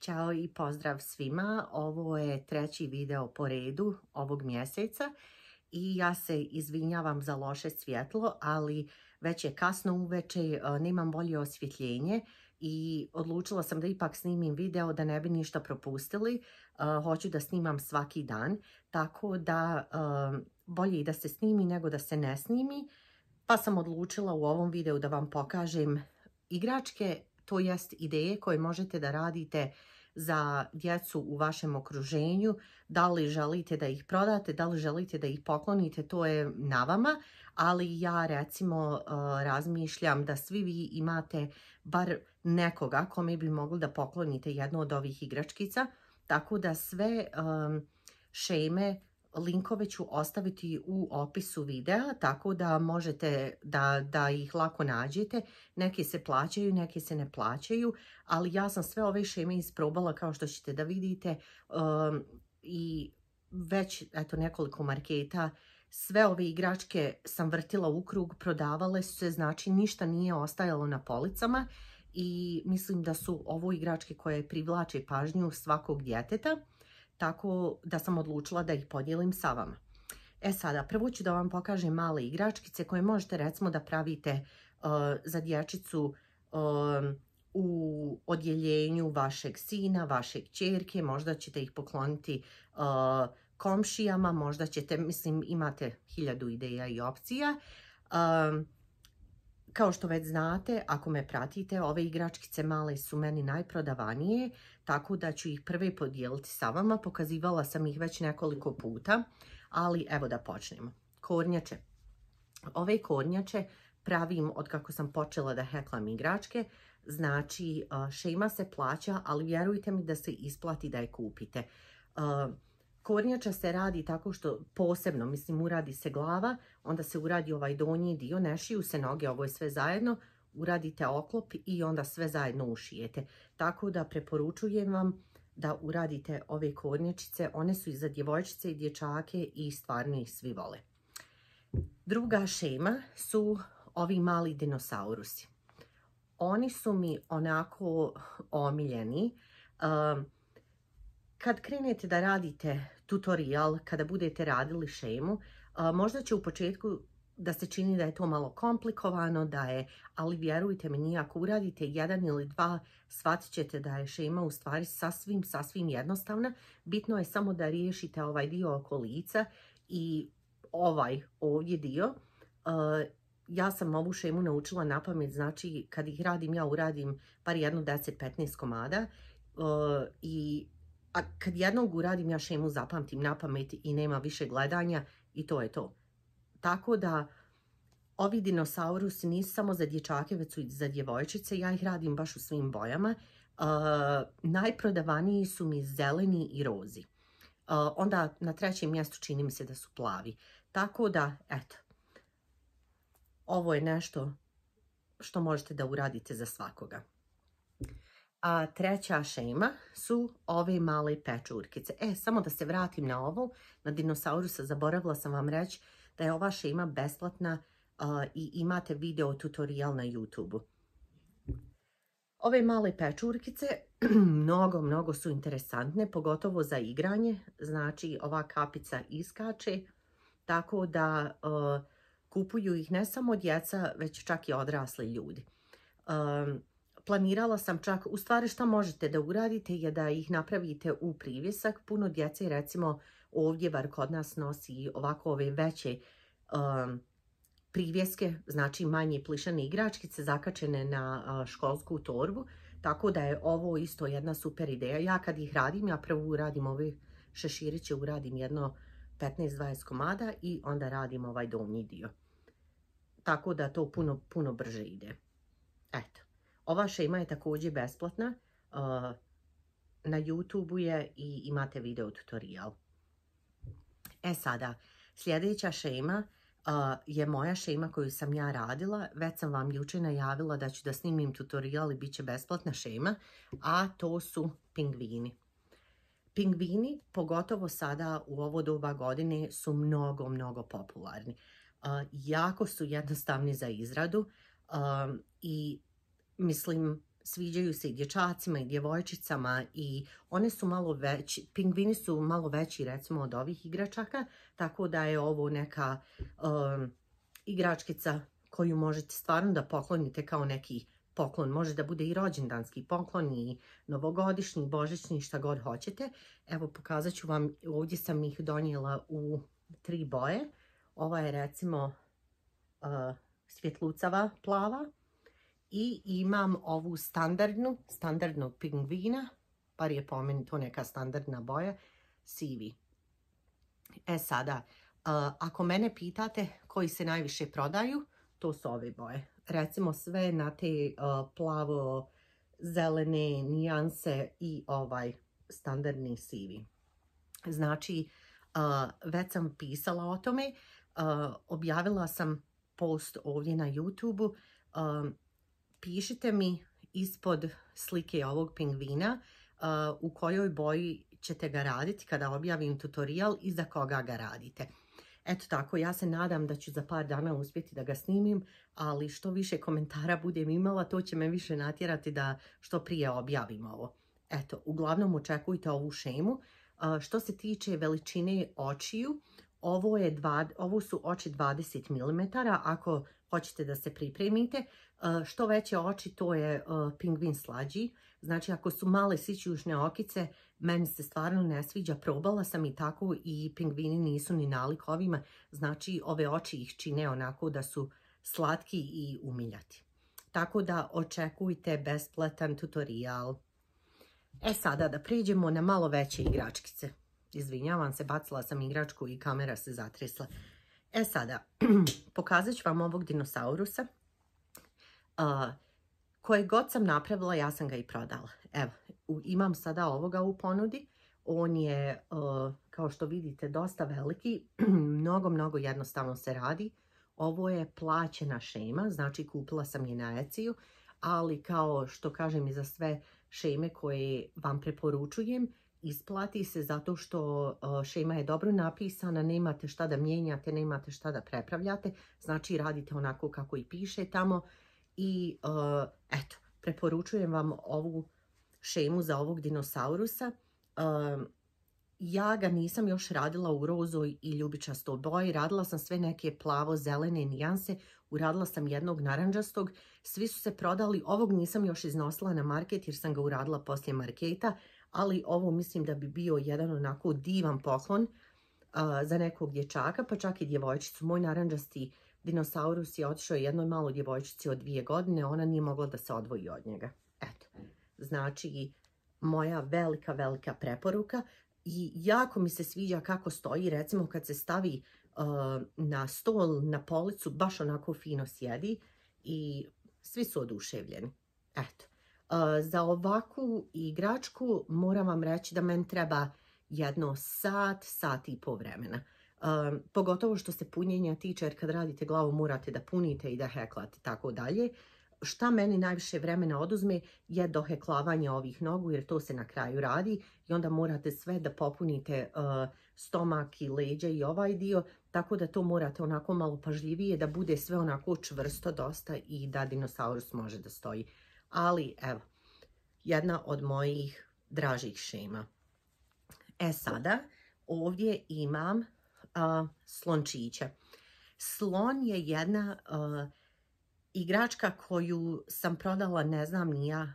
Ćao i pozdrav svima. Ovo je treći video po redu ovog mjeseca i ja se izvinjavam za loše svjetlo, ali već je kasno uveče, nemam bolje osvjetljenje i odlučila sam da ipak snimim video da ne bi ništa propustili. Hoću da snimam svaki dan, tako da bolje i da se snimi nego da se ne snimi. Pa sam odlučila u ovom videu da vam pokažem igračke, to jest ideje koje možete da radite za djecu u vašem okruženju. Da li želite da ih prodate, da li želite da ih poklonite, to je na vama. Ali ja recimo razmišljam da svi vi imate bar nekoga kome bi mogli da poklonite jednu od ovih igračkica. Tako da sve šeme, linkove ću ostaviti u opisu videa, tako da možete da ih lako nađete. Neke se plaćaju, neke se ne plaćaju, ali ja sam sve ove šeme isprobala kao što ćete da vidite i već eto nekoliko marketa. Sve ove igračke sam vrtila u krug, prodavale su se, znači ništa nije ostajalo na policama i mislim da su ovo igračke koje privlače pažnju svakog djeteta. Tako da sam odlučila da ih podijelim sa vama. Sada, prvo ću da vam pokažem male igračkice koje možete recimo da pravite za dječicu u odjeljenju vašeg sina, vaše kćerke. Možda ćete ih pokloniti komšijama, možda ćete, mislim, imate 1000 ideja i opcija. Kao što već znate, ako me pratite, ove igračkice male su meni najprodavanije, tako da ću ih prve podijeliti sa vama. Pokazivala sam ih već nekoliko puta, ali evo da počnemo. Kornjače. Ove kornjače pravim od kako sam počela da heklam igračke. Znači, šema se plaća, ali vjerujte mi da se isplati da je kupite. Kornjača se radi tako što posebno, mislim, uradi se glava, onda se uradi ovaj donji dio, ne šiju se noge, ovo je sve zajedno, uradite oklop i onda sve zajedno ušijete. Tako da preporučujem vam da uradite ove kornjačice, one su i za djevojčice i dječake i stvarno ih svi vole. Druga šema su ovi mali dinosaurusi. Oni su mi onako omiljeni. Kad krenete da radite tutorial, kada budete radili šemu, možda će u početku da se čini da je to malo komplikovano, ali vjerujte mi, ako uradite 1 ili 2, shvatit ćete da je šema u stvari sasvim jednostavna. Bitno je samo da riješite ovaj dio oko lica i ovaj ovdje dio. Ja sam ovu šemu naučila na pamet, znači kad ih radim, ja uradim par jedno 10-15 komada a kad jednog uradim, ja šemu zapamtim na pamet i nema više gledanja i to je to. Tako da ovi dinosaurusi nisu samo za dječake, već su i za djevojčice. Ja ih radim baš u svim bojama. Najprodavaniji su mi zeleni i rozi. Onda na trećem mjestu čini mi se da su plavi. Tako da, eto, ovo je nešto što možete da uradite za svakoga. A treća šema su ove male pečurkice. Samo da se vratim na ovo, na dinosaurusa, zaboravila sam vam reći da je ova šema besplatna i imate video tutorial na YouTube-u. Ove male pečurkice mnogo su interesantne, pogotovo za igranje. Znači, ova kapica iskače, tako da kupuju ih ne samo djeca, već čak i odrasli ljudi. Planirala sam čak, u stvari šta možete da uradite je da ih napravite u privjesak. Puno djece, recimo ovdje bar kod nas nosi ovako ove veće privjeske, znači manje plišane igračkice zakačene na školsku torbu. Tako da je ovo isto jedna super ideja. Ja kad ih radim, ja prvo uradim ove šeširiće, uradim jedno 15-20 komada i onda radim ovaj donji dio. Tako da to puno brže ide. Eto. Ova šema je također besplatna, na YouTube-u je i imate video tutorial. Sada, sljedeća šema je moja šema koju sam ja radila. Već sam vam jučer najavila da ću da snimim tutorial i bit će besplatna šema, a to su pingvini. Pingvini, pogotovo sada u ovo doba godine, su mnogo popularni. Jako su jednostavni za izradu i mislim, sviđaju se i dječacima i djevojčicama i one su malo veći, pingvini su malo veći recimo od ovih igračaka, tako da je ovo neka igračkica koju možete stvarno da poklonite kao neki poklon. Može da bude i rođendanski poklon i novogodišnji, božićni, šta god hoćete. Evo pokazat ću vam, ovdje sam ih donijela u 3 boje. Ova je recimo svjetlucava plava i imam ovu standardnog pingvina, bar je po meni to neka standardna boja, sivi. E sada, ako mene pitate koji se najviše prodaju, to su ove boje. Recimo sve na te plavo-zelene nijanse i ovaj standardni sivi. Znači, već sam pisala o tome, objavila sam post ovdje na YouTube-u. Pišite mi ispod slike ovog pingvina u kojoj boji ćete ga raditi kada objavim tutorial i za koga ga radite. Eto tako, ja se nadam da ću za par dana uspjeti da ga snimim, ali što više komentara budem imala, to će me više natjerati da što prije objavim ovo. Eto, uglavnom očekujte ovu šemu. Što se tiče veličine očiju, ovo su oči 20 mm, ako hoćete da se pripremite. Što veće oči, to je pingvin slađi. Znači, ako su male sićušne okice, meni se stvarno ne sviđa. Probala sam i tako i pingvini nisu ni nalik ovima. Znači, ove oči ih čine onako da su slatki i umiljati. Tako da očekujte besplatan tutorial. E sada da pređemo na malo veće igračkice. Izvinjavam se, bacila sam igračku i kamera se zatresla. E sada, pokazat ću vam ovog dinosaurusa. Koje god sam napravila, ja sam ga i prodala. Evo, imam sada ovoga u ponudi. On je, kao što vidite, dosta veliki. Mnogo jednostavno se radi. Ovo je plaćena šema, znači kupila sam je na Etsy-u, ali kao što kažem i za sve šeme koje vam preporučujem, isplati se zato što šema je dobro napisana, nemate šta da mijenjate, nemate šta da prepravljate, znači radite onako kako i piše tamo i eto, preporučujem vam ovu šemu za ovog dinosaurusa. Ja ga nisam još radila u rozoj i ljubičastoj boji, radila sam sve neke plavo-zelene nijanse, uradila sam jednog naranđastog, svi su se prodali, ovog nisam još iznosila na market jer sam ga uradila poslije marketa, ali ovo mislim da bi bio jedan onako divan poklon za nekog dječaka, pa čak i djevojčicu. Moj naranđasti dinosaurus je otišao jednoj maloj djevojčici od 2 godine, ona nije mogla da se odvoji od njega. Eto, znači moja velika preporuka. I jako mi se sviđa kako stoji, recimo kad se stavi na stol, na policu, baš onako fino sjedi i svi su oduševljeni. Eto, za ovakvu igračku moram vam reći da meni treba jedno sat i pol vremena. Pogotovo što se punjenja tiče, jer kad radite glavu morate da punite i da heklate, tako dalje. Šta meni najviše vremena oduzme je doheklavanje ovih nogu, jer to se na kraju radi i onda morate sve da popunite stomak i leđa i ovaj dio, tako da to morate onako malo pažljivije, da bude sve onako čvrsto dosta i da dinosaurus može da stoji. Ali evo, jedna od mojih dražih šema. E sada, ovdje imam slončića. Slon je jedna igračka koju sam prodala ne znam ni ja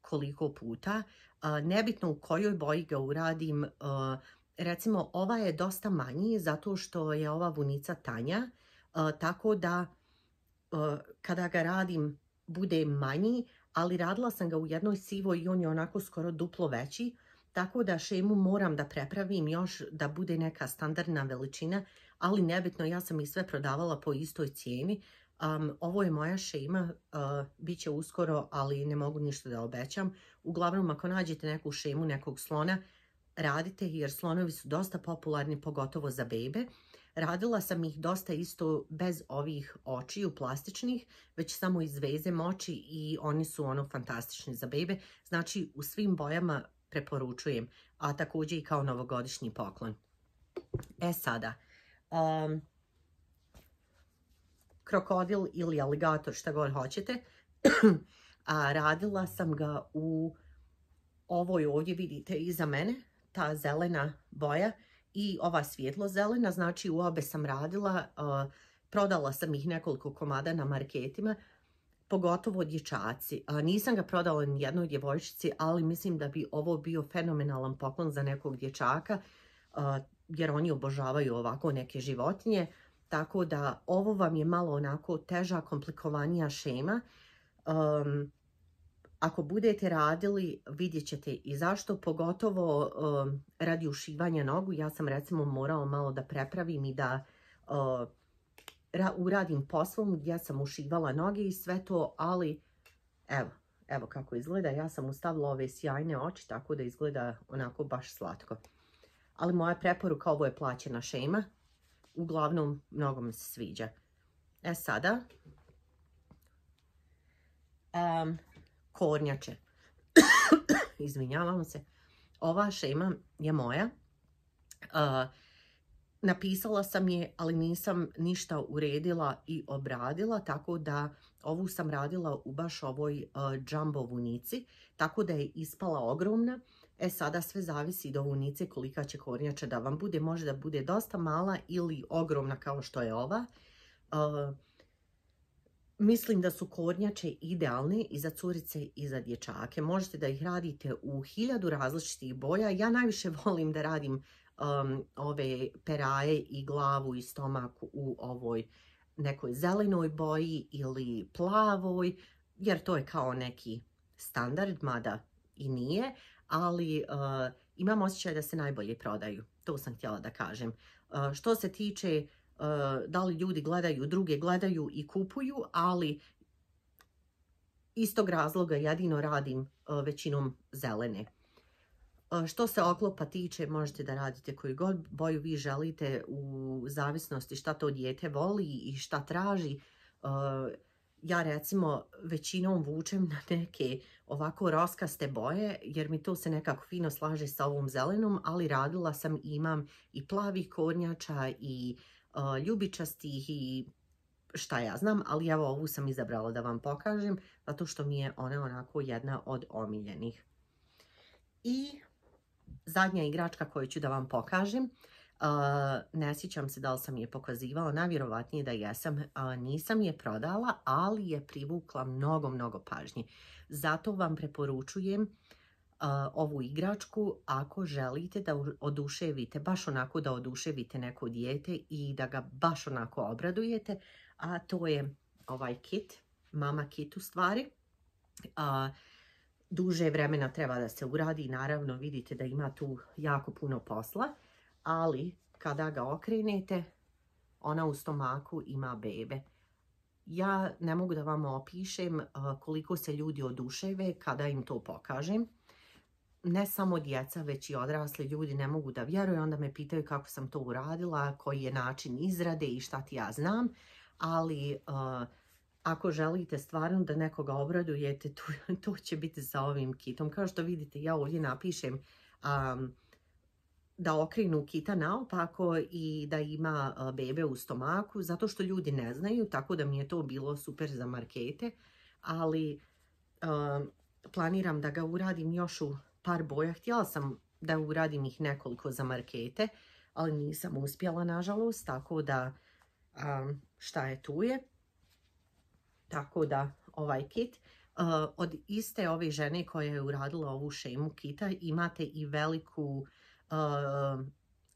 koliko puta. Nebitno u kojoj boji ga uradim. Recimo ova je dosta manji zato što je ova vunica tanja. Tako da kada ga radim bude manji, ali radila sam ga u jednoj sivoj i on je onako skoro duplo veći. Tako da šemu moram da prepravim još da bude neka standardna veličina, ali nebitno, ja sam ih sve prodavala po istoj cijeni. Ovo je moja šema, bit će uskoro, ali ne mogu ništa da obećam. Uglavnom, ako nađete neku šemu nekog slona, radite jer slonovi su dosta popularni, pogotovo za bebe. Radila sam ih dosta isto bez ovih očiju plastičnih, već samo iz veze oči i oni su ono fantastični za bebe. Znači, u svim bojama preporučujem, a također i kao novogodišnji poklon. E sada, krokodil ili aligator, šta god hoćete. a radila sam ga u ovoj ovdje, vidite iza mene, ta zelena boja i ova svjetlo zelena, znači u obe sam radila, prodala sam ih nekoliko komada na marketima, pogotovo dječaci. Nisam ga prodala ni jednoj djevojčici, ali mislim da bi ovo bio fenomenalan poklon za nekog dječaka, jer oni obožavaju ovako neke životinje. Tako da ovo vam je malo onako teža, komplikovanija šema. Ako budete radili, vidjet ćete i zašto, pogotovo radi ušivanja nogu. Ja sam recimo morala malo da prepravim i da uradim po svom gdje sam ušivala noge i sve to, ali evo kako izgleda. Ja sam ustavila ove sjajne oči, tako da izgleda onako baš slatko. Ali moja preporuka, ovo je plaćena šema. Uglavnom, mnogo mi se sviđa. Sada, kornjače. Izvinjavam se. Ova šema je moja. Napisala sam je, ali nisam ništa uredila i obradila, tako da ovu sam radila u baš ovoj jumbo vunici, tako da je ispala ogromna. Sada sve zavisi do vunice kolika će kornjača da vam bude. Može da bude dosta mala ili ogromna kao što je ova. Mislim da su kornjače idealne i za curice i za dječake. Možete da ih radite u 1000 različitih boja. Ja najviše volim da radim ove peraje i glavu i stomak u ovoj nekoj zelenoj boji ili plavoj, jer to je kao neki standard, mada i nije, ali imam osjećaj da se najbolje prodaju. To sam htjela da kažem. Što se tiče da li ljudi gledaju, druge gledaju i kupuju, ali istog razloga jedino radim većinom zelene. Što se oklopa tiče, možete da radite koju god boju vi želite u zavisnosti šta to dijete voli i šta traži. Ja recimo većinom vučem na neke ovako roskaste boje, jer mi to se nekako fino slaže sa ovom zelenom, ali radila sam, imam i plavih kornjača i ljubičastih i šta ja znam, ali evo ovu sam izabrala da vam pokažem, zato što mi je ona onako jedna od omiljenih. I zadnja igračka koju ću da vam pokažem, ne sjećam se da li sam je pokazivala, najvjerovatnije da jesam, nisam je prodala, ali je privukla mnogo pažnje. Zato vam preporučujem ovu igračku ako želite da oduševite, baš onako da oduševite neko dijete i da ga baš onako obradujete, a to je ovaj kit, mama kit u stvari. Duže vremena treba da se uradi, naravno vidite da ima tu jako puno posla, ali kada ga okrenete, ona u stomaku ima bebe. Ja ne mogu da vam opišem koliko se ljudi oduševe kada im to pokažem. Ne samo djeca, već i odrasli ljudi ne mogu da vjeruju, onda me pitaju kako sam to uradila, koji je način izrade i šta ti ja znam, ali ako želite stvarno da nekoga obradujete, to će biti sa ovim kitom. Kao što vidite, ja ovdje napišem da okrenu kita naopako i da ima bebe u stomaku, zato što ljudi ne znaju, tako da mi je to bilo super za markete, ali planiram da ga uradim još u par boja. Htjela sam da uradim ih nekoliko za markete, ali nisam uspjela, nažalost, tako da šta je tu je. Tako da ovaj kit, od iste ove žene koja je uradila ovu šemu kita, imate i veliku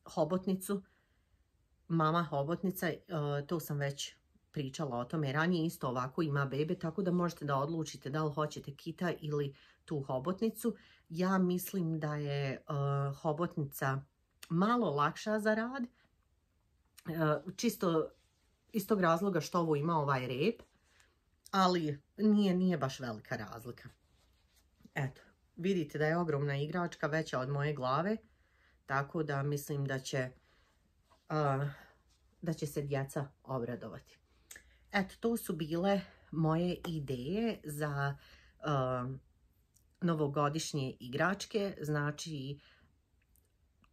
hobotnicu, mama hobotnica, to sam već pričala o tome ranije, isto ovako ima bebe, tako da možete da odlučite da li hoćete kita ili tu hobotnicu. Ja mislim da je hobotnica malo lakša za rad, čisto iz tog razloga što ovo ima ovaj rep, ali nije baš velika razlika. Eto, vidite da je ogromna igračka, veća od moje glave, tako da mislim da će se djeca obradovati. Eto, to su bile moje ideje za novogodišnje igračke. Znači,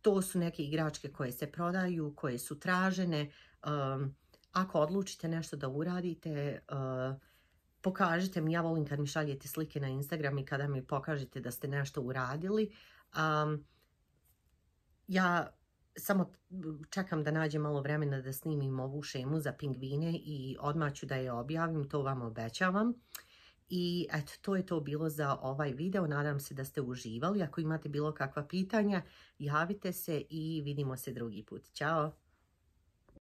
to su neke igračke koje se prodaju, koje su tražene. Ako odlučite nešto da uradite, pokažite mi, ja volim kad mi šaljete slike na Instagram i kada mi pokažete da ste nešto uradili. Ja samo čekam da nađem malo vremena da snimim ovu šemu za pingvine i odmah ću da je objavim, to vam obećavam. I eto, to je to bilo za ovaj video. Nadam se da ste uživali. Ako imate bilo kakva pitanja, javite se i vidimo se drugi put. Ćao!